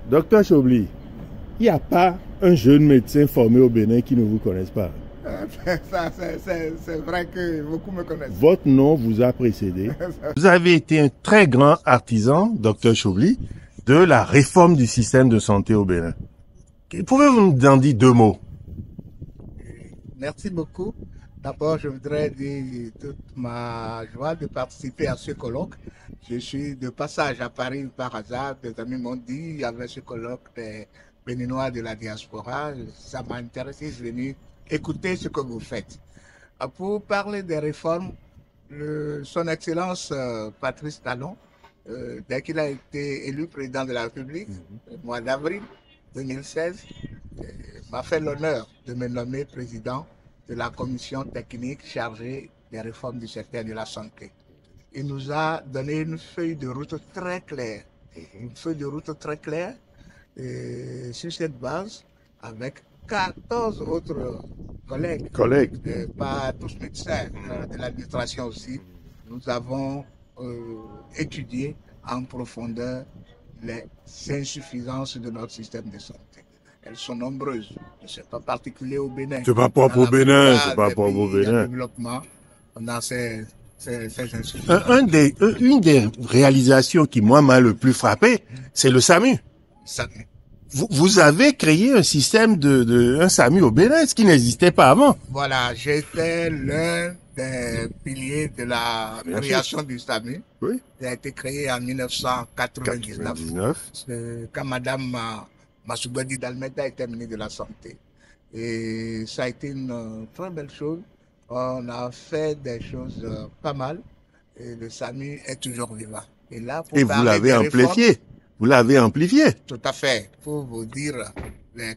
Docteur Chobli, il n'y a pas un jeune médecin formé au Bénin qui ne vous connaisse pas. Ça, c'est vrai que beaucoup me connaissent. Votre nom vous a précédé. Vous avez été un très grand artisan, docteur Chobli, de la réforme du système de santé au Bénin. Pouvez-vous nous en dire deux mots? Merci beaucoup. D'abord, je voudrais dire toute ma joie de participer à ce colloque. Je suis de passage à Paris par hasard. Des amis m'ont dit qu'il y avait ce colloque des Béninois de la diaspora. Ça m'a intéressé. Je suis venu écouter ce que vous faites. Pour parler des réformes, Son Excellence Patrice Talon, dès qu'il a été élu président de la République, au mois d'avril 2016, m'a fait l'honneur de me nommer président de la commission technique chargée des réformes du secteur de la santé. Il nous a donné une feuille de route très claire, et sur cette base, avec 14 autres collègues, pas tous médecins, de l'administration aussi, nous avons étudié en profondeur les insuffisances de notre système de santé. Elles sont nombreuses. Ce n'est pas particulier au Bénin. C'est pas propre au Bénin. C'est pas propre au Bénin. Développement, on a ces insuffisances. Une des réalisations qui, moi, m'a le plus frappé, c'est le SAMU. SAMU. Vous avez créé un système un SAMU au Bénin, ce qui n'existait pas avant. Voilà, j'étais l'un des piliers de la création du SAMU. Oui. Il a été créé en 1999. Quand Madame Massoubadi Dalmeda était ministre de la Santé. Et ça a été une très belle chose. On a fait des choses pas mal. Et le SAMU est toujours vivant. Et là, pour vous l'avez amplifié. Vous l'avez amplifié. Tout à fait. Pour vous dire les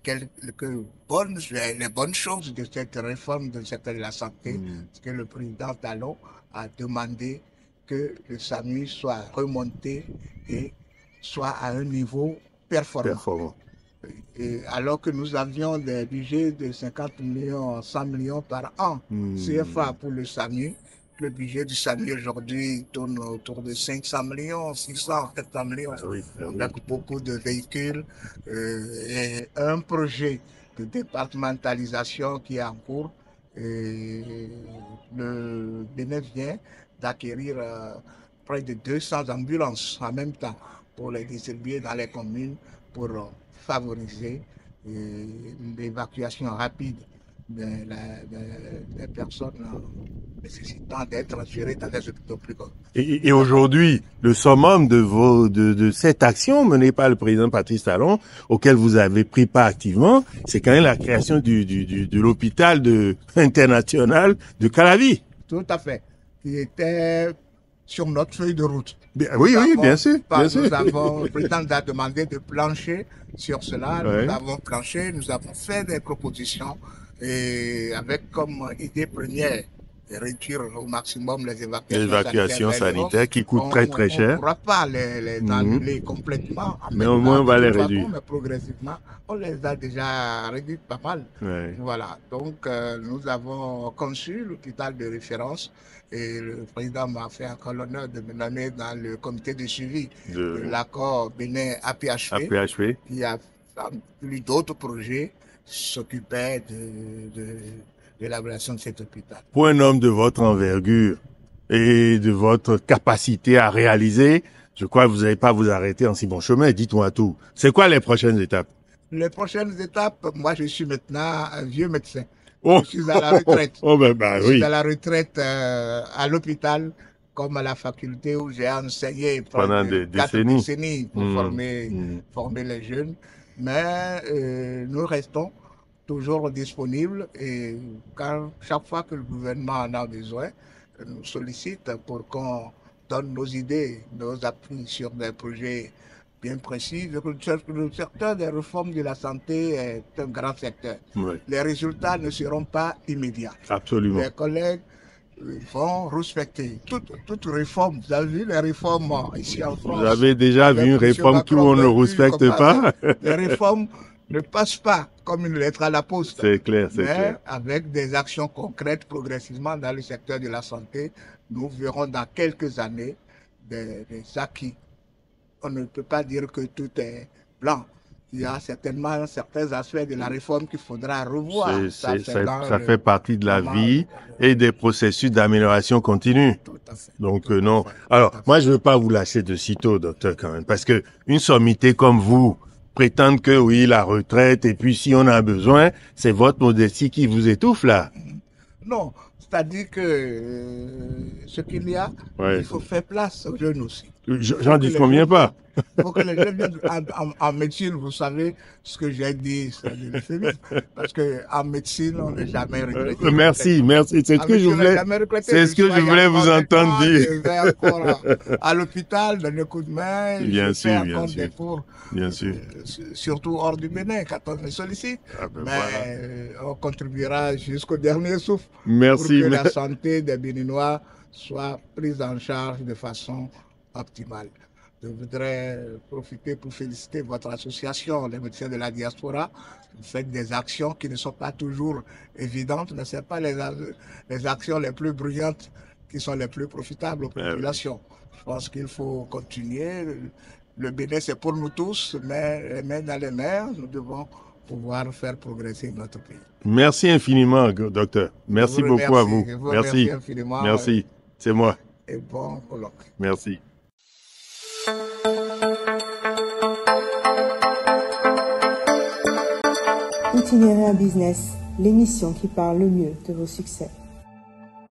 bonnes choses de cette réforme du secteur de la santé, parce que le président Talon a demandé que le SAMU soit remonté et soit à un niveau performant. Et alors que nous avions des budgets de 50 millions, 100 millions par an, CFA pour le SAMU, le budget du SAMU aujourd'hui tourne autour de 500 millions, 600, 700 millions. Avec beaucoup de véhicules et un projet de départementalisation qui est en cours. Et le Bénin vient d'acquérir près de 200 ambulances en même temps pour les distribuer dans les communes pour favoriser l'évacuation rapide des personnes nécessitant d'être transférées dans des hôpitaux plus grands. Et aujourd'hui, le summum de cette action menée par le président Patrice Talon, auquel vous avez pris part activement, c'est quand même la création de l'hôpital international de Calavi. Tout à fait. Qui était sur notre feuille de route. Oui, bien sûr. Le président nous a demandé de plancher sur cela. Ouais. Nous avons planché, nous avons fait des propositions et avec comme idée première de réduire au maximum les évacuations sanitaires qui coûtent très cher. On ne pourra pas les annuler complètement. Mais au moins, on va les réduire. Mais progressivement, on les a déjà réduites pas mal. Ouais. Voilà. Donc, nous avons conçu l'hôpital de référence et le président m'a fait encore l'honneur de me nommer dans le comité de suivi de l'accord Bénin-APHP, qui a plus d'autres projets s'occupaient de l'élaboration de cet hôpital. Pour un homme de votre envergure et de votre capacité à réaliser, je crois que vous n'allez pas vous arrêter en si bon chemin. Dites-moi tout. C'est quoi les prochaines étapes? Les prochaines étapes, moi je suis maintenant un vieux médecin. Je suis à la retraite. Je suis à la retraite à l'hôpital comme à la faculté où j'ai enseigné pendant des 4 décennies pour former les jeunes. Mais nous restons toujours disponibles et chaque fois que le gouvernement en a besoin, nous sollicite pour qu'on donne nos idées, nos appuis sur des projets bien précis. Le secteur des réformes de la santé est un grand secteur. Oui. Les résultats ne seront pas immédiats. Absolument. Les collègues vont respecter toute réforme. Vous avez vu les réformes ici en France? Vous avez déjà vu une réforme qu'on ne respecte pas? Les réformes ne passent pas comme une lettre à la poste. C'est clair, c'est mais clair. Avec des actions concrètes progressivement dans le secteur de la santé, nous verrons dans quelques années des acquis. On ne peut pas dire que tout est blanc. il y a certainement certains aspects de la réforme qu'il faudra revoir. Ça fait partie de la vie et des processus d'amélioration continue. Tout à fait. Donc non. Alors, moi, je veux pas vous lâcher de sitôt, docteur, quand même, parce que une sommité comme vous prétendre que oui, la retraite, et puis si on a besoin, c'est votre modestie qui vous étouffe, là. Non, c'est-à-dire que ce qu'il y a, il faut faire place aux jeunes aussi. J'en dis combien pas. Il faut que les jeunes viennent en médecine, vous savez ce que j'ai dit, parce que en médecine, on n'est jamais retraité. Merci. C'est ce que je voulais vous entendre dire. Je vais encore à l'hôpital, donner un coup de main. Bien sûr. Des cours, bien sûr. Surtout hors du Bénin, quand on me sollicite. Ben mais on contribuera jusqu'au dernier souffle. Merci. Pour que la santé des Béninois soit prise en charge de façon optimale. Je voudrais profiter pour féliciter votre association, les médecins de la diaspora. Vous faites des actions qui ne sont pas toujours évidentes, mais ce n'est pas les actions les plus brillantes qui sont les plus profitables aux populations. Je pense qu'il faut continuer. Le Bénin, c'est pour nous tous, mais les mains dans les mains, nous devons pouvoir faire progresser notre pays. Merci infiniment, docteur. Merci beaucoup à vous. Merci infiniment. Merci. C'est moi. Et bon colloque. Merci. Itinéraire Business, l'émission qui parle le mieux de vos succès.